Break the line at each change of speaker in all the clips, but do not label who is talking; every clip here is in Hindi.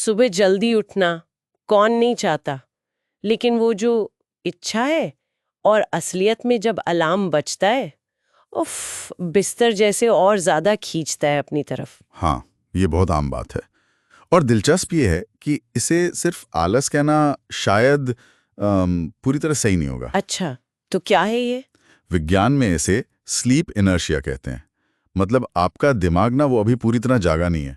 सुबह जल्दी उठना कौन नहीं चाहता, लेकिन वो जो इच्छा है और असलियत में जब अलार्म बजता है, उफ, बिस्तर जैसे और ज्यादा खींचता है अपनी तरफ।
हाँ, ये बहुत आम बात है। और दिलचस्प ये है कि इसे सिर्फ आलस कहना शायद पूरी तरह सही नहीं होगा।
अच्छा, तो क्या है ये?
विज्ञान में इसे स्लीप इनर्शिया कहते हैं। मतलब आपका दिमाग ना वो अभी पूरी तरह जागा नहीं है।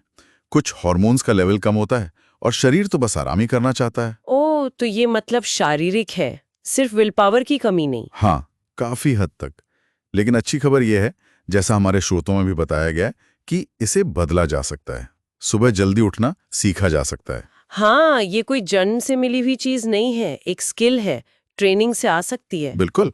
कुछ हार्मोन्स का लेवल कम होता है और शरीर तो बस आराम ही करना चाहता है।
ओ, तो ये मतलब शारीरिक है, सिर्फ विल पावर की कमी नहीं।
हाँ, काफी हद तक। लेकिन अच्छी खबर यह है, जैसा हमारे स्रोतों में भी बताया गया है, कि इसे बदला जा सकता है। सुबह जल्दी उठना सीखा जा सकता है।
हाँ, ये कोई जन्म से मिली हुई चीज नहीं है, एक स्किल है, ट्रेनिंग से आ सकती है।
बिल्कुल,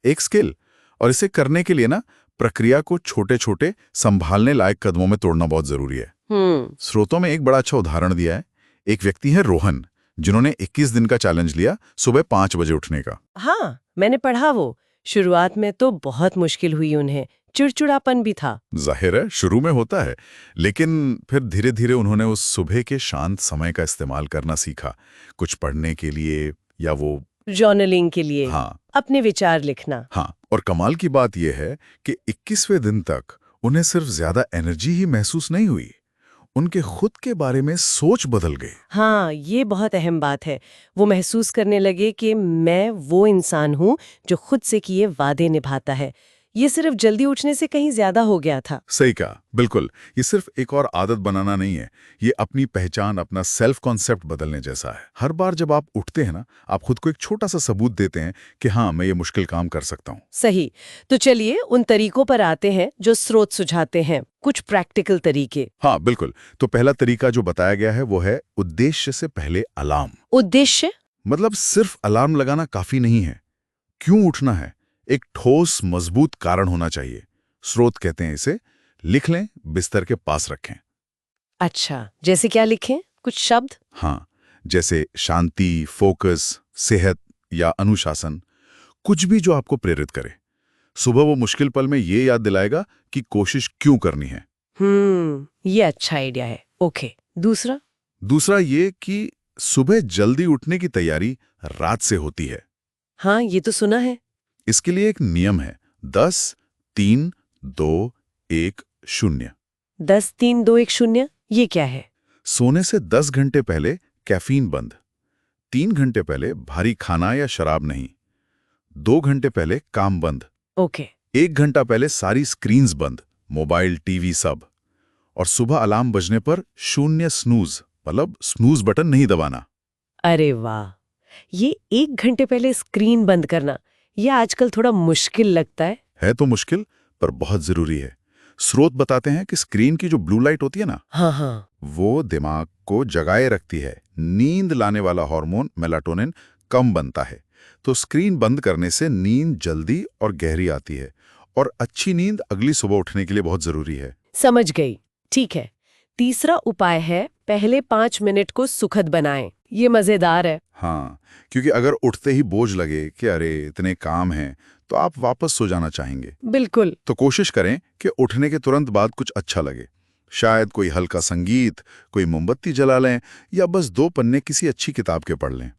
एक स्किल। और इसे करने के लिए ना प्रक्रिया को छोटे छोटे संभालने लायक कदमों में तोड़ना बहुत जरूरी है। स्रोतों में एक बड़ा अच्छा उदाहरण दिया है। एक व्यक्ति है रोहन, जिन्होंने 21 दिन का चैलेंज लिया सुबह 5 बजे उठने का।
हाँ, मैंने पढ़ा वो। शुरुआत में तो बहुत मुश्किल हुई उन्हें, चिड़चिड़ापन भी था।
जाहिर है, शुरू में होता है, लेकिन फिर धीरे धीरे उन्होंने उस सुबह के शांत समय का इस्तेमाल करना सीखा, कुछ पढ़ने के लिए या वो
जर्नलिंग के लिए।
हाँ,
अपने विचार लिखना।
हाँ। और कमाल की बात यह है कि 21वें दिन तक उन्हें सिर्फ ज्यादा एनर्जी ही महसूस नहीं हुई, उनके खुद के बारे में सोच बदल गई।
हाँ, ये बहुत अहम बात है। वो महसूस करने लगे कि मैं वो इंसान हूँ जो खुद से किए वादे निभाता है। ये सिर्फ जल्दी उठने से कहीं ज्यादा हो गया था।
सही कहा, बिल्कुल। ये सिर्फ एक और आदत बनाना नहीं है, ये अपनी पहचान, अपना सेल्फ कॉन्सेप्ट बदलने जैसा है। हर बार जब आप उठते हैं ना, आप खुद को एक छोटा सा सबूत देते हैं कि हाँ, मैं ये मुश्किल काम कर सकता हूँ।
सही। तो चलिए उन तरीकों पर आते हैं जो स्रोत सुझाते हैं, कुछ प्रैक्टिकल तरीके।
हाँ, बिल्कुल। तो पहला तरीका जो बताया गया है वो है उद्देश्य से पहले अलार्म।
उद्देश्य?
मतलब सिर्फ अलार्म लगाना काफी नहीं है। क्यों उठना है, एक ठोस मजबूत कारण होना चाहिए। स्रोत कहते हैं इसे लिख लें, बिस्तर के पास रखें।
अच्छा, जैसे क्या लिखें? कुछ शब्द?
हाँ, जैसे शांति, फोकस, सेहत या अनुशासन, कुछ भी जो आपको प्रेरित करे। सुबह वो मुश्किल पल में ये याद दिलाएगा कि कोशिश क्यों करनी है।
ये अच्छा आइडिया है। ओके, दूसरा?
दूसरा ये कि सुबह जल्दी उठने की तैयारी रात से होती है।
हाँ, ये तो सुना है।
इसके लिए एक नियम है, 10 3 2 1 0।
10 3 2 1 0, ये क्या है?
सोने से 10 घंटे पहले कैफीन बंद, 3 घंटे पहले भारी खाना या शराब नहीं, 2 घंटे पहले काम बंद,
ओके।
1 घंटा पहले सारी स्क्रीन्स बंद, मोबाइल, टीवी सब। और सुबह अलार्म बजने पर 0 स्नूज, मतलब स्नूज बटन नहीं दबाना।
अरे वाह! ये 1 घंटे पहले स्क्रीन बंद करना, ये आजकल थोड़ा मुश्किल लगता है।
है तो मुश्किल, पर बहुत जरूरी है। स्रोत बताते हैं कि स्क्रीन की जो ब्लू लाइट होती है ना,
हाँ,
वो दिमाग को जगाए रखती है। नींद लाने वाला हार्मोन मेलाटोनिन कम बनता है, तो स्क्रीन बंद करने से नींद जल्दी और गहरी आती है। और अच्छी नींद अगली सुबह उठने के लिए बहुत जरूरी है।
समझ गई। ठीक है। तीसरा उपाय है पहले 5 मिनट को सुखद बनाएं। ये मजेदार है।
हाँ, क्योंकि अगर उठते ही बोझ लगे कि अरे इतने काम हैं, तो आप वापस सो जाना चाहेंगे।
बिल्कुल।
तो कोशिश करें कि उठने के तुरंत बाद कुछ अच्छा लगे। शायद कोई हल्का संगीत, कोई मोमबत्ती जला लें या बस 2 पन्ने किसी अच्छी किताब के पढ़ लें।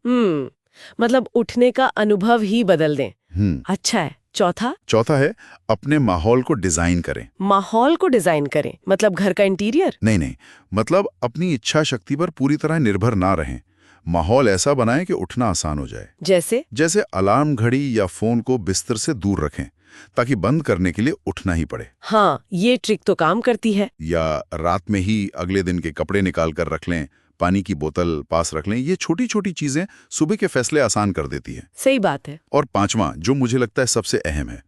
मतलब उठने का अनुभव ही बदल दें। अच्छा है। चौथा?
चौथा है अपने माहौल को डिजाइन करें।
माहौल को डिजाइन करें मतलब घर का इंटीरियर?
नहीं, मतलब अपनी इच्छा शक्ति पर पूरी तरह निर्भर ना रहें। माहौल ऐसा बनाएं कि उठना आसान हो जाए। जैसे अलार्म घड़ी या फोन को बिस्तर से दूर रखें, ताकि बंद करने के लिए उठना ही पड़े।
हाँ, ये ट्रिक तो काम करती है।
या रात में ही अगले दिन के कपड़े निकाल कर रख लें, पानी की बोतल पास रख लें। ये छोटी छोटी चीजें सुबह के फैसले आसान कर देती हैं।
सही बात है।
और पांचवा, जो मुझे लगता है सबसे अहम है,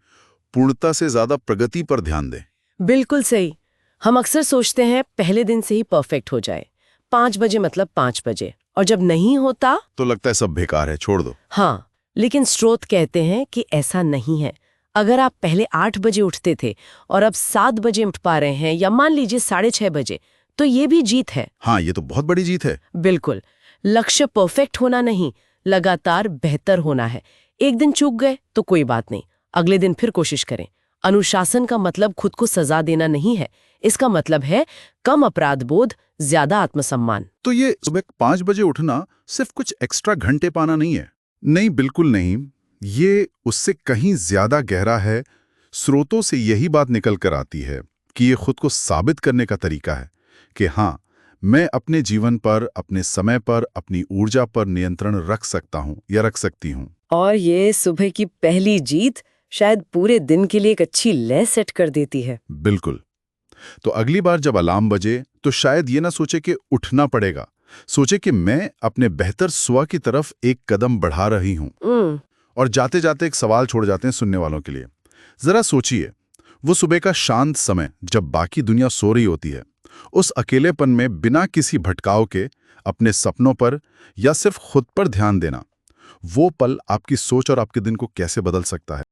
पूर्णता से ज्यादा प्रगति पर ध्यान दें।
बिल्कुल सही। हम अक्सर सोचते हैं पहले दिन से ही परफेक्ट हो जाए, 5 बजे मतलब 5 बजे, और जब नहीं होता
तो लगता है सब बेकार है, छोड़ दो।
हाँ, लेकिन स्रोत कहते हैं कि ऐसा नहीं है। अगर आप पहले 8 बजे उठते थे और अब 7 बजे उठ पा रहे हैं, या मान लीजिए 6:30 बजे, तो ये भी जीत है।
हाँ, ये तो बहुत बड़ी जीत है।
बिल्कुल। लक्ष्य परफेक्ट होना नहीं, लगातार बेहतर होना है। एक दिन चूक गए तो कोई बात नहीं, अगले दिन फिर कोशिश करें। अनुशासन का मतलब खुद को सजा देना नहीं है, इसका मतलब है कम अपराध बोध, ज्यादा आत्मसम्मान।
तो ये सुबह 5 बजे उठना सिर्फ कुछ एक्स्ट्रा घंटे पाना नहीं है। नहीं, बिल्कुल नहीं। ये उससे कहीं ज्यादा गहरा है। स्रोतों से यही बात निकल कर आती है कि ये खुद को साबित करने का तरीका है कि हाँ, मैं अपने जीवन पर, अपने समय पर, अपनी ऊर्जा पर नियंत्रण रख सकता हूँ या रख सकती हूँ।
और ये सुबह की पहली जीत शायद पूरे दिन के लिए एक अच्छी लय सेट कर देती है।
बिल्कुल। तो अगली बार जब अलार्म बजे तो शायद ये ना सोचे कि उठना पड़ेगा, सोचे कि मैं अपने बेहतर स्व की तरफ एक कदम बढ़ा रही हूँ। और जाते जाते एक सवाल छोड़ जाते हैं सुनने वालों के लिए। जरा सोचिए, वो सुबह का शांत समय जब बाकी दुनिया सो रही होती है, उस अकेलेपन में बिना किसी भटकाव के अपने सपनों पर या सिर्फ खुद पर ध्यान देना, वो पल आपकी सोच और आपके दिन को कैसे बदल सकता है।